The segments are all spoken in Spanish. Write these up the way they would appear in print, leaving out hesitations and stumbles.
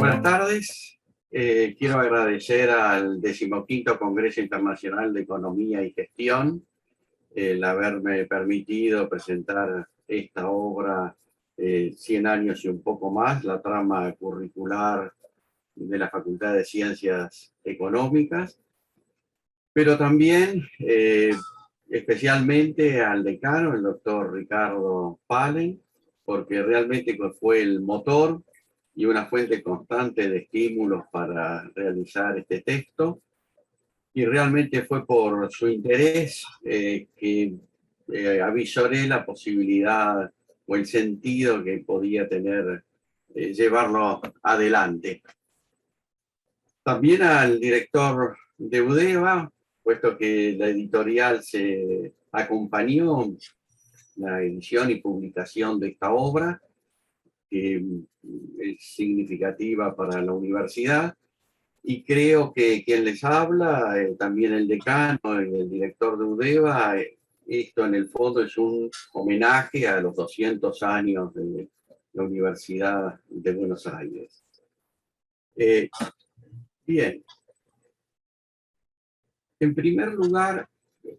Buenas tardes. Quiero agradecer al 15º Congreso Internacional de Economía y Gestión el haberme permitido presentar esta obra, 100 años y un poco más, la trama curricular de la Facultad de Ciencias Económicas, pero también especialmente al decano, el doctor Ricardo Palen, porque realmente fue el motor y una fuente constante de estímulos para realizar este texto. Y realmente fue por su interés que avisoré la posibilidad o el sentido que podía tener llevarlo adelante. También al director de UDEVA, puesto que la editorial se acompañó la edición y publicación de esta obra, que es significativa para la universidad, y creo que quien les habla, también el decano y el director de UDEVA, esto en el fondo es un homenaje a los 200 años de la Universidad de Buenos Aires. Bien, en primer lugar,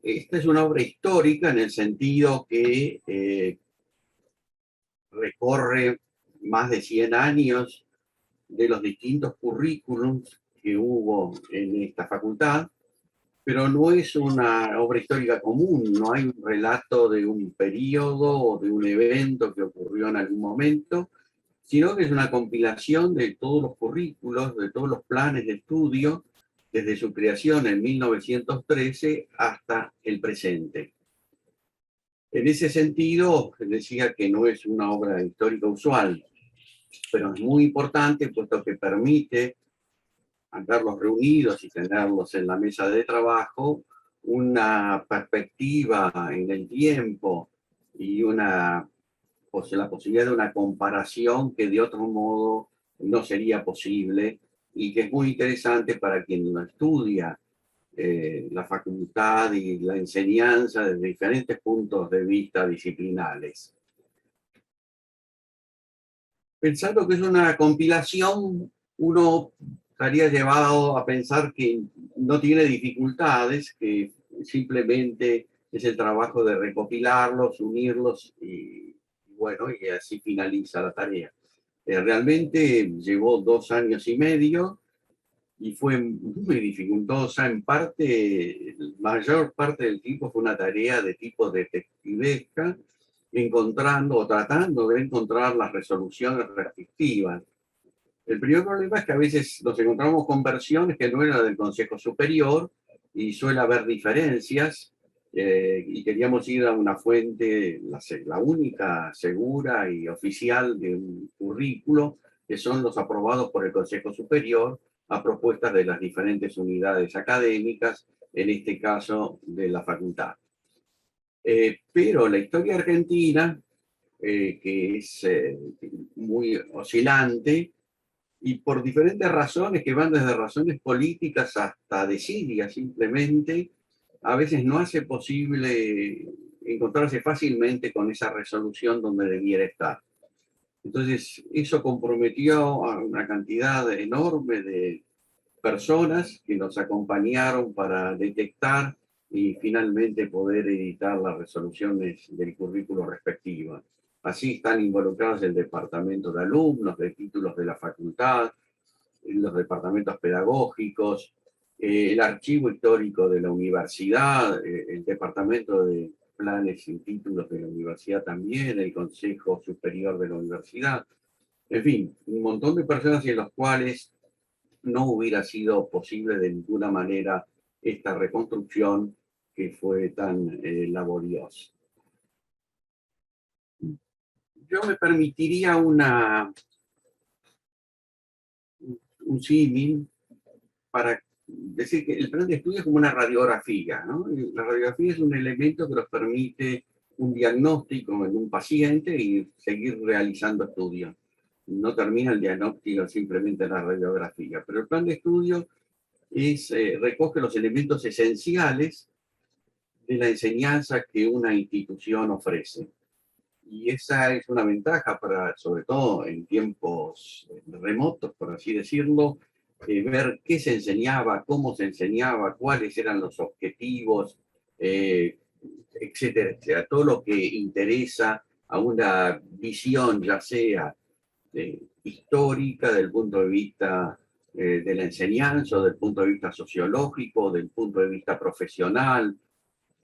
esta es una obra histórica en el sentido que recorre más de 100 años de los distintos currículums que hubo en esta facultad, pero no es una obra histórica común, no hay un relato de un periodo o de un evento que ocurrió en algún momento, sino que es una compilación de todos los currículos, de todos los planes de estudio, desde su creación en 1913 hasta el presente. En ese sentido, decía que no es una obra histórica usual, pero es muy importante puesto que permite, al verlos reunidos y tenerlos en la mesa de trabajo, una perspectiva en el tiempo y la posibilidad de una comparación que de otro modo no sería posible y que es muy interesante para quien lo estudia la facultad y la enseñanza desde diferentes puntos de vista disciplinares. Pensando que es una compilación, uno estaría llevado a pensar que no tiene dificultades, que simplemente es el trabajo de recopilarlos, unirlos y bueno, y así finaliza la tarea. Realmente llevó 2 años y medio y fue muy dificultosa. En parte, la mayor parte del tiempo fue una tarea de tipo detectivesca, encontrando o tratando de encontrar las resoluciones respectivas. El primer problema es que a veces nos encontramos con versiones que no eran del Consejo Superior y suele haber diferencias, y queríamos ir a una fuente, la única segura y oficial de un currículo, que son los aprobados por el Consejo Superior a propuestas de las diferentes unidades académicas, en este caso de la facultad. Pero la historia argentina, que es muy oscilante, y por diferentes razones que van desde razones políticas hasta desidia simplemente, a veces no hace posible encontrarse fácilmente con esa resolución donde debiera estar. Entonces, eso comprometió a una cantidad enorme de personas que nos acompañaron para detectar y finalmente poder editar las resoluciones del currículo respectivo. Así están involucrados el departamento de alumnos, de títulos de la facultad, los departamentos pedagógicos, el archivo histórico de la universidad, el departamento de planes y títulos de la universidad también, el Consejo Superior de la Universidad. En fin, un montón de personas en los cuales no hubiera sido posible de ninguna manera esta reconstrucción que fue tan laboriosa. Yo me permitiría un símil para decir que el plan de estudio es como una radiografía, ¿no? La radiografía es un elemento que nos permite un diagnóstico en un paciente y seguir realizando estudios. No termina el diagnóstico simplemente en la radiografía, pero el plan de estudio recoge los elementos esenciales de la enseñanza que una institución ofrece. Y esa es una ventaja para, sobre todo en tiempos remotos, por así decirlo, ver qué se enseñaba, cómo se enseñaba, cuáles eran los objetivos, eh, etcétera, etcétera. Todo lo que interesa a una visión, ya sea histórica, del punto de vista de la enseñanza, del punto de vista sociológico, del punto de vista profesional,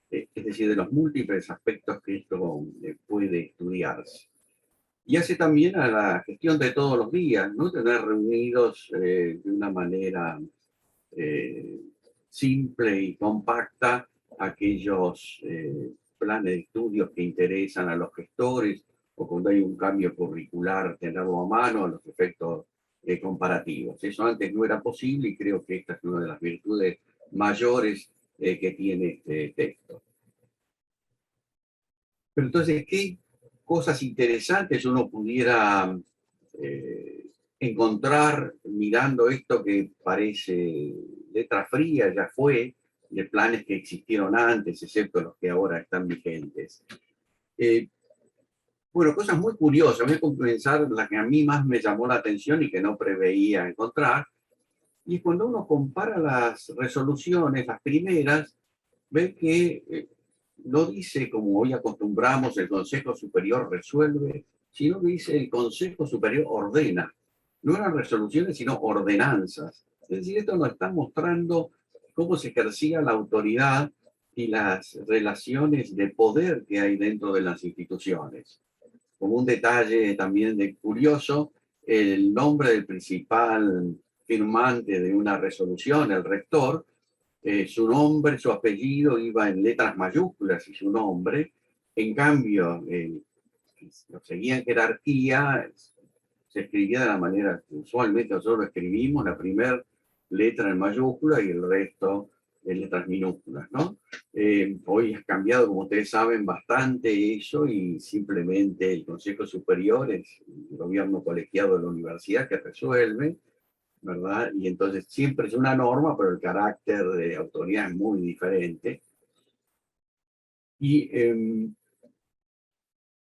es decir, de los múltiples aspectos que esto puede estudiarse. Y hace también a la gestión de todos los días, ¿no? Tener reunidos de una manera eh, simple y compacta aquellos planes de estudios que interesan a los gestores, o cuando hay un cambio curricular, tenerlo a mano a los efectos comparativos. Eso antes no era posible y creo que esta es una de las virtudes mayores que tiene este texto. Pero entonces, ¿qué cosas interesantes uno pudiera encontrar mirando esto que parece letra fría, ya fue, de planes que existieron antes, excepto los que ahora están vigentes? Eh, bueno, cosas muy curiosas. Voy a comenzar la que a mí más me llamó la atención y que no preveía encontrar. Y es cuando uno compara las resoluciones, las primeras, ve que no dice, como hoy acostumbramos, el Consejo Superior resuelve, sino que dice el Consejo Superior ordena. No eran resoluciones, sino ordenanzas. Es decir, esto nos está mostrando cómo se ejercía la autoridad y las relaciones de poder que hay dentro de las instituciones. Como un detalle también de curioso, el nombre del principal firmante de una resolución, el rector, su nombre, su apellido iba en letras mayúsculas y su nombre. En cambio, lo seguía en jerarquía, se escribía de la manera que usualmente nosotros lo escribimos, la primera letra en mayúscula y el resto en letras minúsculas, ¿no? Hoy ha cambiado, como ustedes saben, bastante eso y simplemente el Consejo Superior es el gobierno colegiado de la universidad que resuelve, ¿verdad? Y entonces siempre es una norma, pero el carácter de autoridad es muy diferente. Y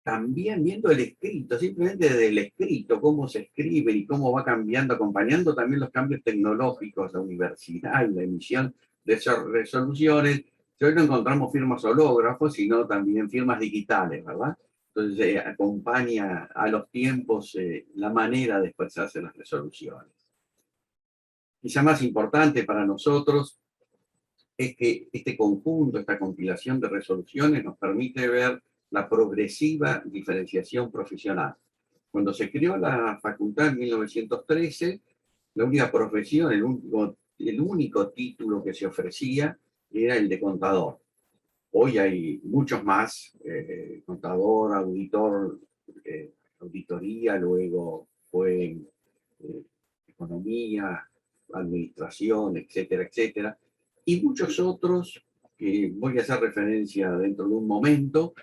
también viendo el escrito, simplemente del escrito, cómo se escribe y cómo va cambiando, acompañando también los cambios tecnológicos, la universidad y la emisión de esas resoluciones. Hoy no encontramos firmas hológrafos, sino también firmas digitales, ¿verdad? Entonces acompaña a los tiempos la manera de expresarse las resoluciones. Quizá más importante para nosotros es que este conjunto, esta compilación de resoluciones nos permite ver la progresiva diferenciación profesional. Cuando se creó la facultad en 1913, la única profesión, el único título que se ofrecía era el de contador. Hoy hay muchos más, contador, auditor, auditoría, luego fue economía, administración, etcétera, etcétera, y muchos otros que voy a hacer referencia dentro de un momento,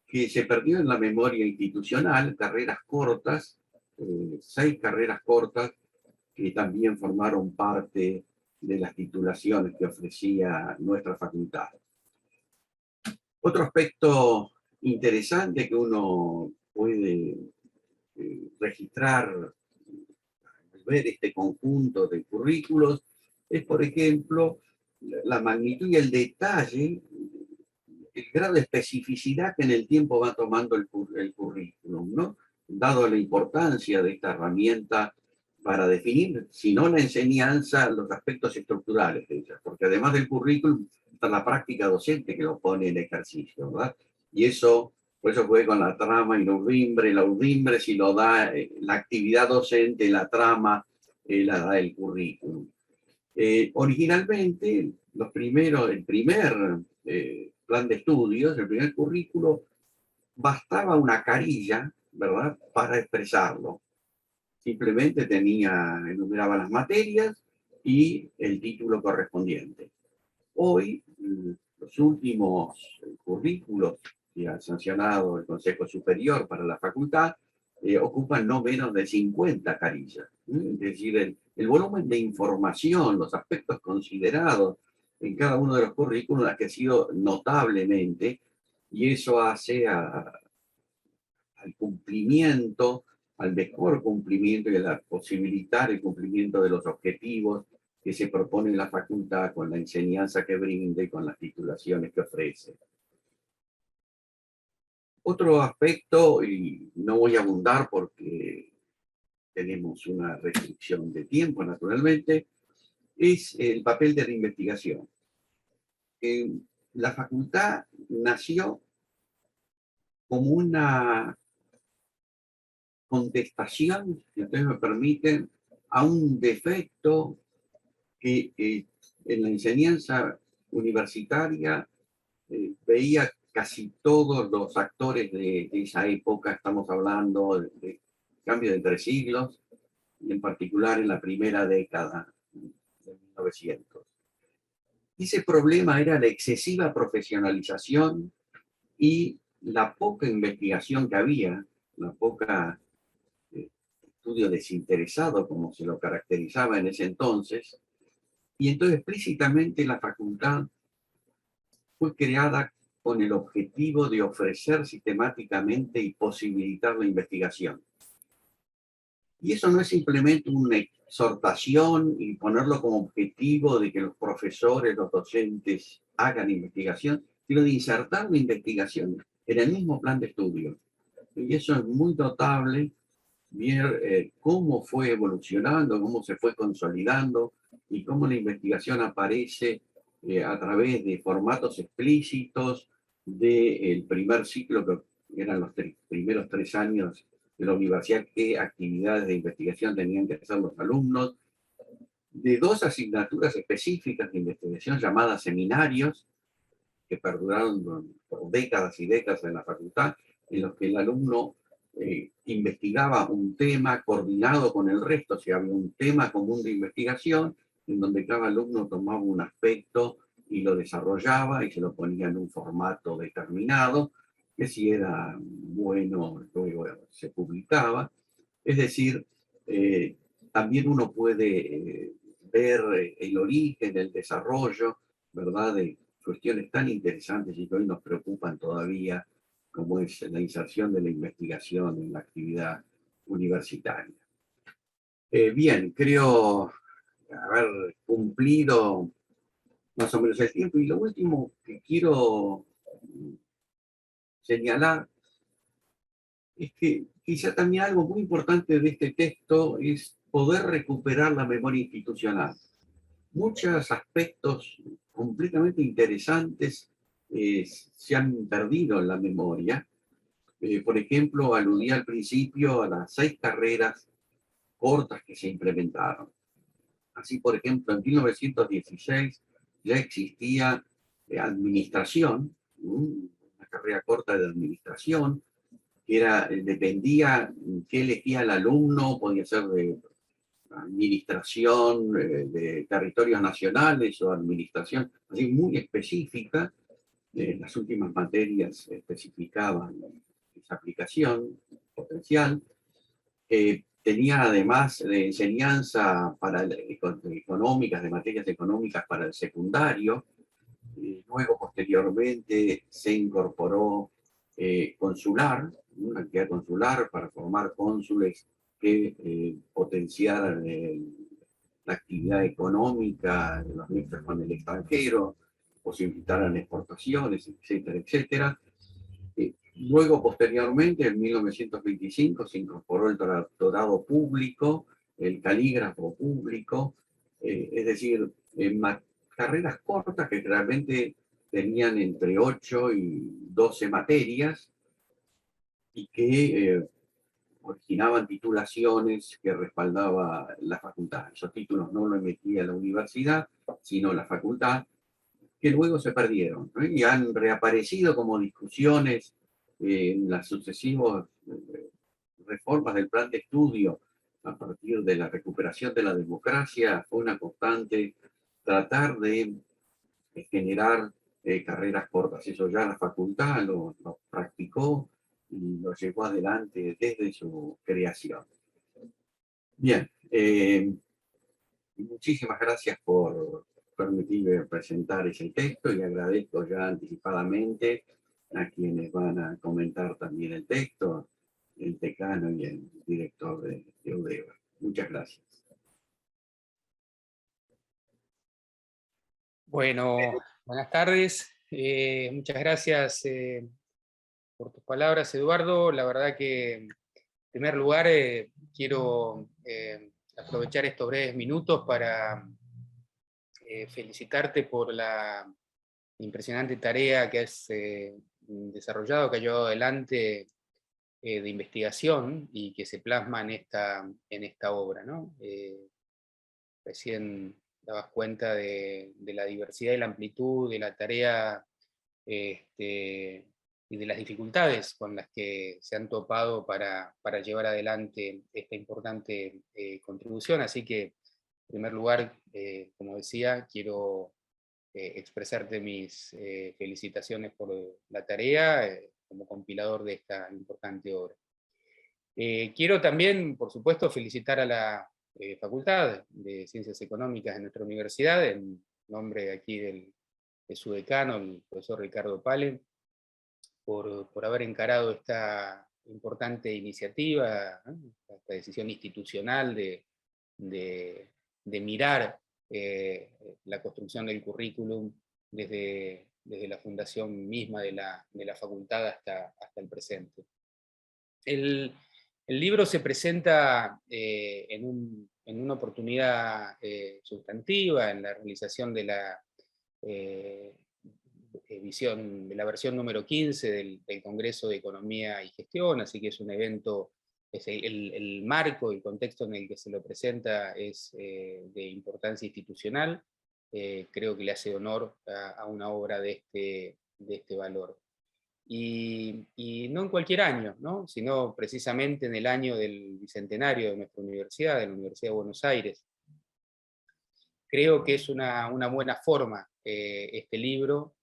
que se perdió en la memoria institucional, carreras cortas, 6 carreras cortas que también formaron parte de las titulaciones que ofrecía nuestra facultad. Otro aspecto interesante que uno puede registrar ver este conjunto de currículos es, por ejemplo, la magnitud y el detalle, el grado de especificidad que en el tiempo va tomando el currículum, ¿no? Dado la importancia de esta herramienta para definir, si no la enseñanza, los aspectos estructurales de ella, porque además del currículum está la práctica docente que lo pone en ejercicio, ¿verdad? Y eso, por eso fue con la trama y la urdimbre si lo da la actividad docente, la trama la da el currículum. Originalmente, el primer plan de estudios, el primer currículo, bastaba una carilla, ¿verdad?, para expresarlo. Simplemente enumeraba las materias y el título correspondiente. Hoy, los últimos currículos que ha sancionado el Consejo Superior para la facultad ocupan no menos de 50 carillas. Es decir, el volumen de información, los aspectos considerados en cada uno de los currículos ha crecido notablemente y eso hace al cumplimiento, al mejor cumplimiento y a la posibilitar el cumplimiento de los objetivos que se propone la facultad con la enseñanza que brinda y con las titulaciones que ofrece. Otro aspecto, y no voy a abundar porque tenemos una restricción de tiempo, naturalmente, es el papel de la investigación. La facultad nació como una contestación, si ustedes me permiten, a un defecto que en la enseñanza universitaria veía casi todos los actores de esa época. Estamos hablando de cambio de 3 siglos, y en particular en la primera década de 1900. Ese problema era la excesiva profesionalización y la poca investigación que había, la poca estudio desinteresado, como se lo caracterizaba en ese entonces. Y entonces explícitamente la facultad fue creada con el objetivo de ofrecer sistemáticamente y posibilitar la investigación. Y eso no es simplemente una exhortación y ponerlo como objetivo de que los profesores, los docentes hagan investigación, sino de insertar la investigación en el mismo plan de estudio. Y eso es muy notable, ver cómo fue evolucionando, cómo se fue consolidando y cómo la investigación aparece a través de formatos explícitos del primer ciclo, que eran los primeros 3 años de la universidad, qué actividades de investigación tenían que hacer los alumnos, de 2 asignaturas específicas de investigación llamadas seminarios, que perduraron por décadas y décadas en la facultad, en los que el alumno investigaba un tema coordinado con el resto, si había un tema común de investigación, en donde cada alumno tomaba un aspecto y lo desarrollaba y se lo ponía en un formato determinado, que si era bueno, luego se publicaba. Es decir, también uno puede ver el origen, el desarrollo, ¿verdad?, de cuestiones tan interesantes y que hoy nos preocupan todavía, como es la inserción de la investigación en la actividad universitaria. Bien, creo haber cumplido más o menos el tiempo. Y lo último que quiero señalar es que quizá también algo muy importante de este texto es poder recuperar la memoria institucional. Muchos aspectos completamente interesantes se han perdido en la memoria. Por ejemplo, aludí al principio a las 6 carreras cortas que se implementaron. Así, por ejemplo, en 1916 ya existía administración, una carrera corta de administración, que dependía qué elegía el alumno, podía ser de administración de territorios nacionales o administración, así muy específica. Las últimas materias especificaban esa aplicación potencial. Tenía además de enseñanza económicas, de materias económicas para el secundario. Luego, posteriormente, se incorporó consular, una actividad consular para formar cónsules que potenciaran la actividad económica de los nexos con el extranjero, posibilitaran exportaciones, etcétera, etcétera. Luego, posteriormente, en 1925, se incorporó el doctorado público, el calígrafo público, es decir, en carreras cortas que realmente tenían entre 8 y 12 materias y que originaban titulaciones que respaldaba la facultad. Esos títulos no los emitía la universidad, sino la facultad, que luego se perdieron, ¿no? Y han reaparecido como discusiones en las sucesivas reformas del plan de estudio a partir de la recuperación de la democracia. Fue una constante tratar de generar carreras cortas. Eso ya la facultad lo practicó y lo llevó adelante desde su creación. Bien, muchísimas gracias por permitirme presentar ese texto y agradezco ya anticipadamente a quienes van a comentar también el texto, el decano y el director de UDEVA. Muchas gracias. Bueno, buenas tardes. Muchas gracias por tus palabras, Eduardo. La verdad que, en primer lugar, quiero aprovechar estos breves minutos para felicitarte por la impresionante tarea que has desarrollado, que has llevado adelante de investigación y que se plasma en esta obra, ¿no? Recién dabas cuenta de la diversidad y la amplitud de la tarea y de las dificultades con las que se han topado para llevar adelante esta importante contribución. Así que, en primer lugar, como decía, quiero expresarte mis felicitaciones por la tarea como compilador de esta importante obra. Quiero también, por supuesto, felicitar a la Facultad de Ciencias Económicas de nuestra universidad, en nombre aquí de su decano, el profesor Ricardo Pale, por haber encarado esta importante iniciativa, ¿no? Esta decisión institucional de mirar la construcción del currículum desde la fundación misma de la facultad hasta el presente. El libro se presenta en una oportunidad sustantiva, en la realización de la de la versión número 15 del Congreso de Economía y Gestión, así que es un evento, el marco, el contexto en el que se lo presenta es de importancia institucional. Creo que le hace honor a una obra de este valor. Y no en cualquier año, ¿no? Sino precisamente en el año del bicentenario de nuestra universidad, de la Universidad de Buenos Aires. Creo que es una buena forma este libro,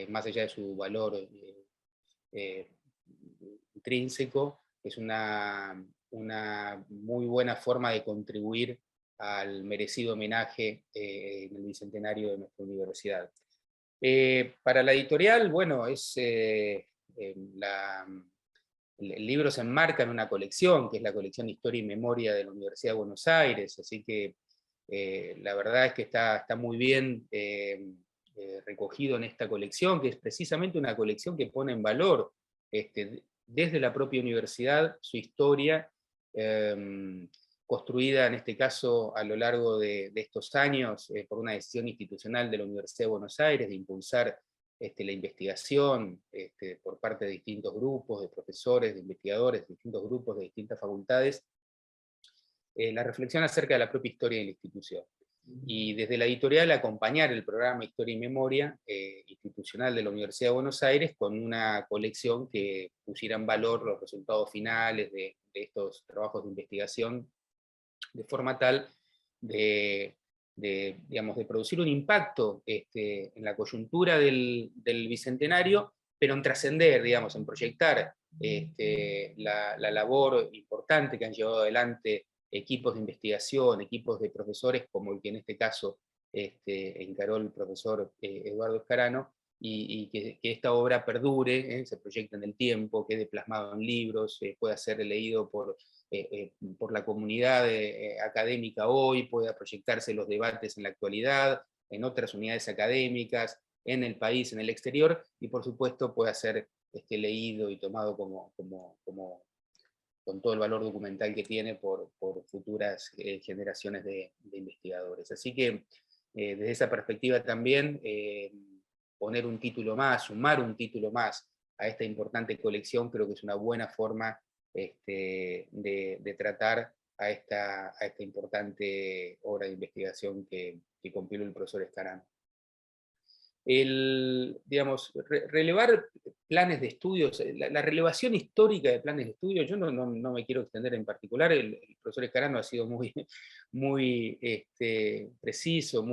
más allá de su valor intrínseco, es una muy buena forma de contribuir al merecido homenaje en el bicentenario de nuestra universidad. Para la editorial, bueno, el libro se enmarca en una colección, que es la colección Historia y Memoria de la Universidad de Buenos Aires, así que la verdad es que está muy bien recogido en esta colección, que es precisamente una colección que pone en valor desde la propia universidad su historia, construida en este caso a lo largo de estos años por una decisión institucional de la Universidad de Buenos Aires de impulsar la investigación por parte de distintos grupos, de profesores, de investigadores, de distintos grupos, de distintas facultades, la reflexión acerca de la propia historia de la institución. Y desde la editorial acompañar el programa Historia y Memoria institucional de la Universidad de Buenos Aires con una colección que pusiera en valor los resultados finales de estos trabajos de investigación, de forma tal digamos, de producir un impacto en la coyuntura del bicentenario, pero en trascender, digamos, en proyectar la labor importante que han llevado adelante equipos de investigación, equipos de profesores, como el que en este caso encaró el profesor Eduardo Escarano, y que esta obra perdure, se proyecte en el tiempo, quede plasmado en libros, pueda ser leído por la comunidad académica hoy, pueda proyectarse los debates en la actualidad, en otras unidades académicas, en el país, en el exterior, y por supuesto pueda ser leído y tomado con todo el valor documental que tiene por futuras generaciones de investigadores. Así que desde esa perspectiva también poner un título más, sumar un título más a esta importante colección, creo que es una buena forma de tratar a esta importante obra de investigación que compiló el profesor Escarano. Digamos, relevar planes de estudios, la relevación histórica de planes de estudios, yo no me quiero extender en particular, el profesor Escarano ha sido muy preciso,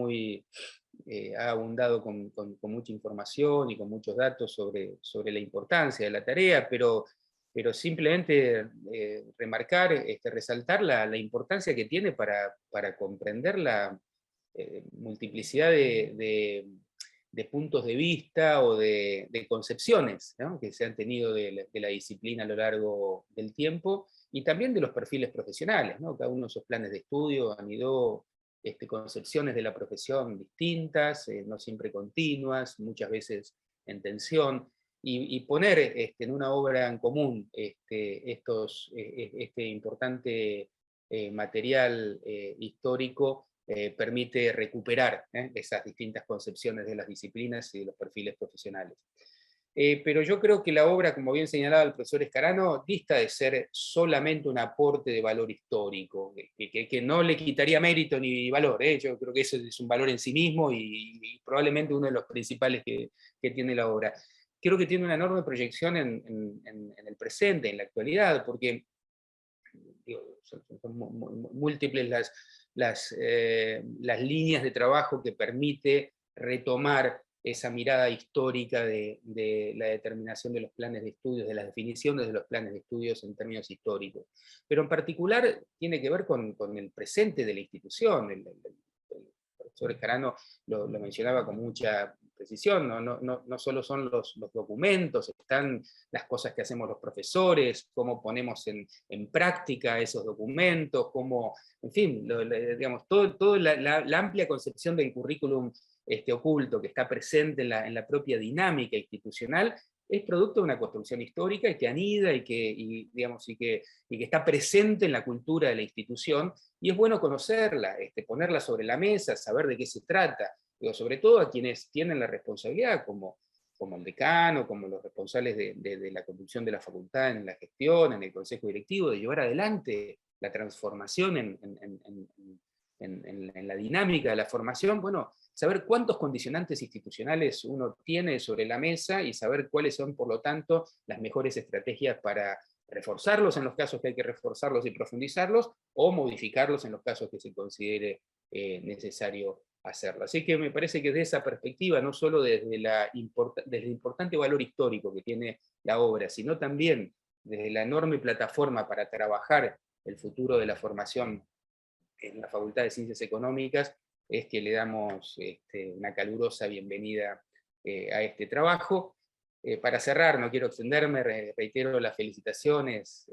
ha abundado con mucha información y con muchos datos sobre la importancia de la tarea, pero simplemente remarcar, resaltar la importancia que tiene para comprender la multiplicidad de de puntos de vista o de concepciones, ¿no?, que se han tenido de la disciplina a lo largo del tiempo, y también de los perfiles profesionales, ¿no? Cada uno de esos planes de estudio han ido concepciones de la profesión distintas, no siempre continuas, muchas veces en tensión, y poner en una obra en común este importante material histórico permite recuperar esas distintas concepciones de las disciplinas y de los perfiles profesionales. Pero yo creo que la obra, como bien señalaba el profesor Escarano, dista de ser solamente un aporte de valor histórico, que no le quitaría mérito ni valor. Yo creo que eso es un valor en sí mismo y probablemente uno de los principales que tiene la obra. Creo que tiene una enorme proyección en el presente, en la actualidad, porque digo, son múltiples las líneas de trabajo que permite retomar esa mirada histórica de la determinación de los planes de estudios, de las definiciones de los planes de estudios en términos históricos. Pero en particular tiene que ver con el presente de la institución. El profesor Escarano lo mencionaba con mucha precisión, no solo son los documentos, están las cosas que hacemos los profesores, cómo ponemos en práctica esos documentos, cómo, en fin, digamos, toda la amplia concepción del currículum oculto que está presente en la propia dinámica institucional, es producto de una construcción histórica y que anida y que está presente en la cultura de la institución, y es bueno conocerla, ponerla sobre la mesa, saber de qué se trata, pero sobre todo a quienes tienen la responsabilidad, como el decano, como los responsables de la conducción de la facultad en la gestión, en el consejo directivo, de llevar adelante la transformación en la dinámica de la formación. Bueno, saber cuántos condicionantes institucionales uno tiene sobre la mesa y saber cuáles son, por lo tanto, las mejores estrategias para reforzarlos en los casos que hay que reforzarlos y profundizarlos, o modificarlos en los casos que se considere necesario hacerlo. Así que me parece que desde esa perspectiva, no solo desde el importante valor histórico que tiene la obra, sino también desde la enorme plataforma para trabajar el futuro de la formación en la Facultad de Ciencias Económicas, es que le damos una calurosa bienvenida a este trabajo. Para cerrar, no quiero extenderme, reitero las felicitaciones,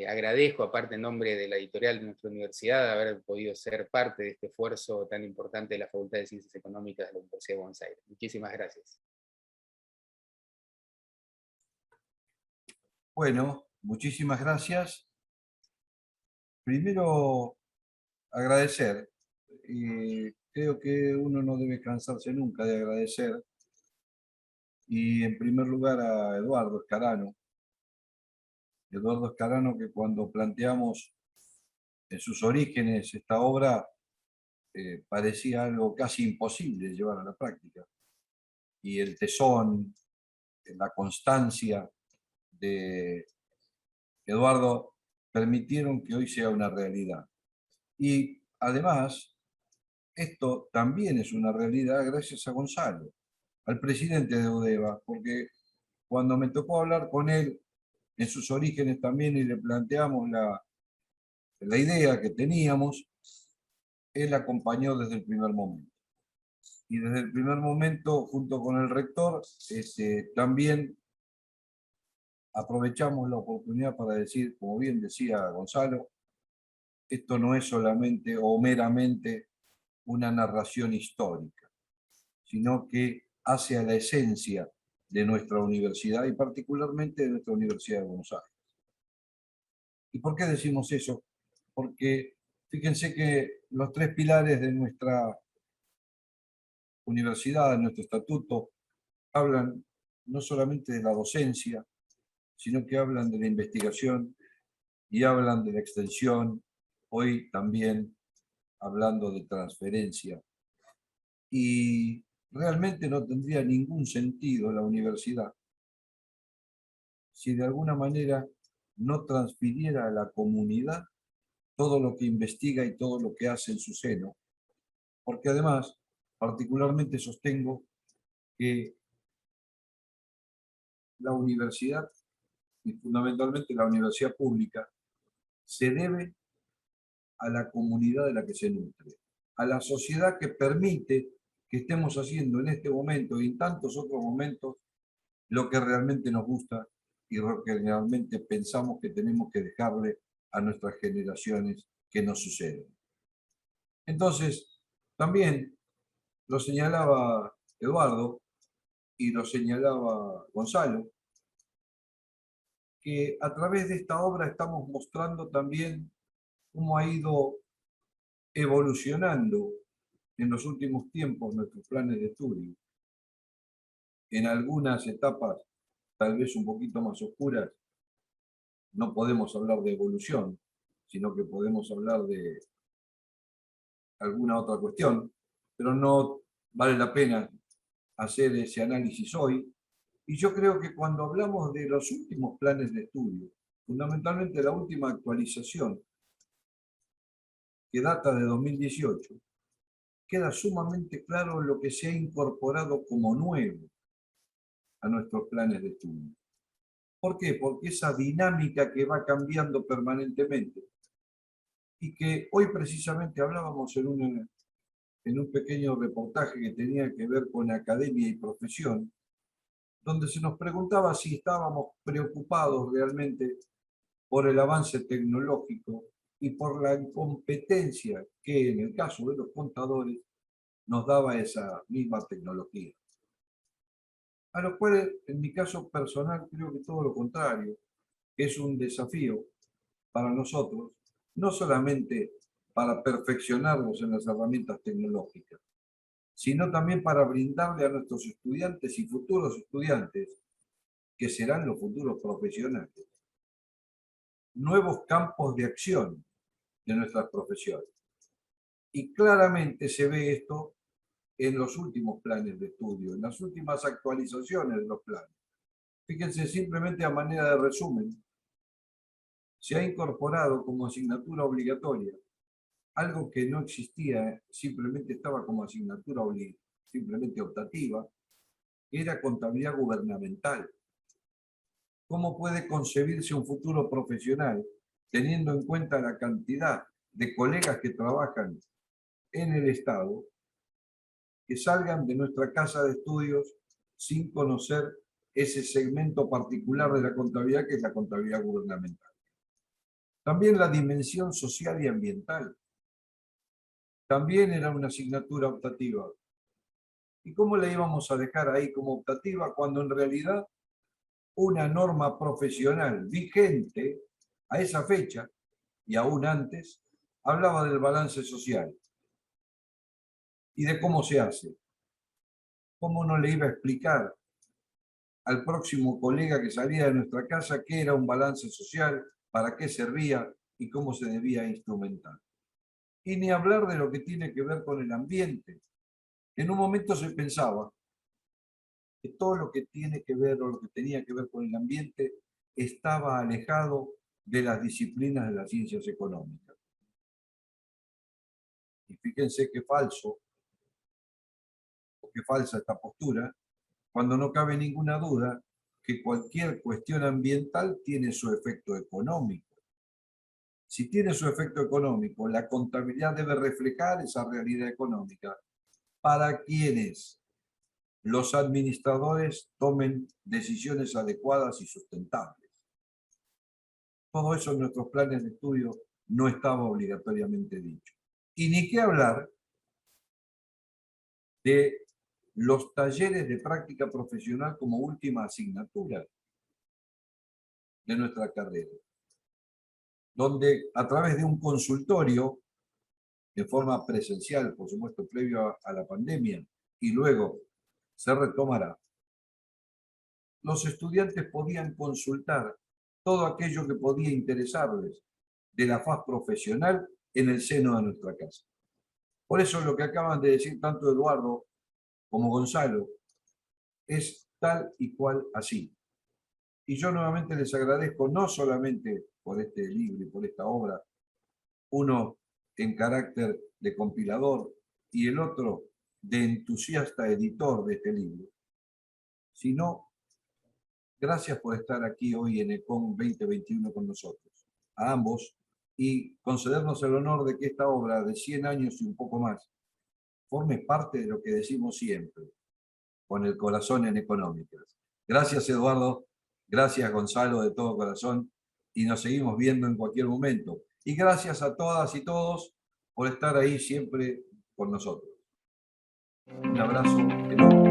agradezco, aparte en nombre de la editorial de nuestra universidad, de haber podido ser parte de este esfuerzo tan importante de la Facultad de Ciencias Económicas de la Universidad de Buenos Aires. Muchísimas gracias. Bueno, muchísimas gracias. Primero, agradecer. Creo que uno no debe cansarse nunca de agradecer. Y en primer lugar a Eduardo Escarano. Eduardo Escarano, que cuando planteamos en sus orígenes esta obra, parecía algo casi imposible de llevar a la práctica. Y el tesón, la constancia de Eduardo permitieron que hoy sea una realidad. Y además, esto también es una realidad gracias a Gonzalo, al presidente de UDEVA, porque cuando me tocó hablar con él en sus orígenes también y le planteamos la idea que teníamos, él acompañó desde el primer momento. Y desde el primer momento, junto con el rector, también aprovechamos la oportunidad para decir, como bien decía Gonzalo, esto no es solamente o meramente una narración histórica, sino que hace a la esencia de nuestra universidad y particularmente de nuestra Universidad de Buenos Aires. ¿Y por qué decimos eso? Porque fíjense que los tres pilares de nuestra universidad, de nuestro estatuto, hablan no solamente de la docencia, sino que hablan de la investigación y hablan de la extensión, hoy también hablando de transferencia. Y realmente no tendría ningún sentido la universidad si de alguna manera no transfiriera a la comunidad todo lo que investiga y todo lo que hace en su seno. Porque además, particularmente sostengo que la universidad, y fundamentalmente la universidad pública, se debe a la comunidad de la que se nutre, a la sociedad que permite que estemos haciendo en este momento y en tantos otros momentos lo que realmente nos gusta y lo que realmente pensamos que tenemos que dejarle a nuestras generaciones que nos suceden. Entonces, también lo señalaba Eduardo y lo señalaba Gonzalo, que a través de esta obra estamos mostrando también cómo ha ido evolucionando en los últimos tiempos nuestros planes de estudio. En algunas etapas, tal vez un poquito más oscuras, no podemos hablar de evolución, sino que podemos hablar de alguna otra cuestión, pero no vale la pena hacer ese análisis hoy. Y yo creo que cuando hablamos de los últimos planes de estudio, fundamentalmente la última actualización, que data de 2018, queda sumamente claro lo que se ha incorporado como nuevo a nuestros planes de estudio. ¿Por qué? Porque esa dinámica que va cambiando permanentemente y que hoy precisamente hablábamos en un pequeño reportaje que tenía que ver con academia y profesión, donde se nos preguntaba si estábamos preocupados realmente por el avance tecnológico y por la incompetencia que en el caso de los contadores nos daba esa misma tecnología. A lo cual, en mi caso personal, creo que todo lo contrario, es un desafío para nosotros, no solamente para perfeccionarnos en las herramientas tecnológicas, sino también para brindarle a nuestros estudiantes y futuros estudiantes, que serán los futuros profesionales, nuevos campos de acción de nuestras profesiones. Y claramente se ve esto en los últimos planes de estudio, en las últimas actualizaciones de los planes. Fíjense, simplemente a manera de resumen, se ha incorporado como asignatura obligatoria algo que no existía, simplemente estaba como asignatura simplemente optativa, que era contabilidad gubernamental. ¿Cómo puede concebirse un futuro profesional teniendo en cuenta la cantidad de colegas que trabajan en el Estado, que salgan de nuestra casa de estudios sin conocer ese segmento particular de la contabilidad que es la contabilidad gubernamental? También la dimensión social y ambiental. También era una asignatura optativa. ¿Y cómo la íbamos a dejar ahí como optativa cuando en realidad una norma profesional vigente a esa fecha y aún antes hablaba del balance social y de cómo se hace? ¿Cómo no le iba a explicar al próximo colega que salía de nuestra casa qué era un balance social, para qué servía y cómo se debía instrumentar? Y ni hablar de lo que tiene que ver con el ambiente. En un momento se pensaba que todo lo que tiene que ver o lo que tenía que ver con el ambiente estaba alejado de las disciplinas de las ciencias económicas. Y fíjense qué falso, o qué falsa esta postura, cuando no cabe ninguna duda que cualquier cuestión ambiental tiene su efecto económico. Si tiene su efecto económico, la contabilidad debe reflejar esa realidad económica para quienes los administradores tomen decisiones adecuadas y sustentables. Todo eso en nuestros planes de estudio no estaba obligatoriamente dicho. Y ni qué hablar de los talleres de práctica profesional como última asignatura de nuestra carrera, donde a través de un consultorio, de forma presencial, por supuesto, previo a la pandemia, y luego se retomará, los estudiantes podían consultar todo aquello que podía interesarles de la faz profesional en el seno de nuestra casa. Por eso lo que acaban de decir tanto Eduardo como Gonzalo es tal y cual así. Y yo nuevamente les agradezco no solamente por este libro y por esta obra, uno en carácter de compilador y el otro de entusiasta editor de este libro, sino gracias por estar aquí hoy en ECON 2021 con nosotros, a ambos, y concedernos el honor de que esta obra de 100 años y un poco más forme parte de lo que decimos siempre, con el corazón en económicas. Gracias, Eduardo. Gracias, Gonzalo, de todo corazón. Y nos seguimos viendo en cualquier momento. Y gracias a todas y todos por estar ahí siempre con nosotros. Un abrazo enorme.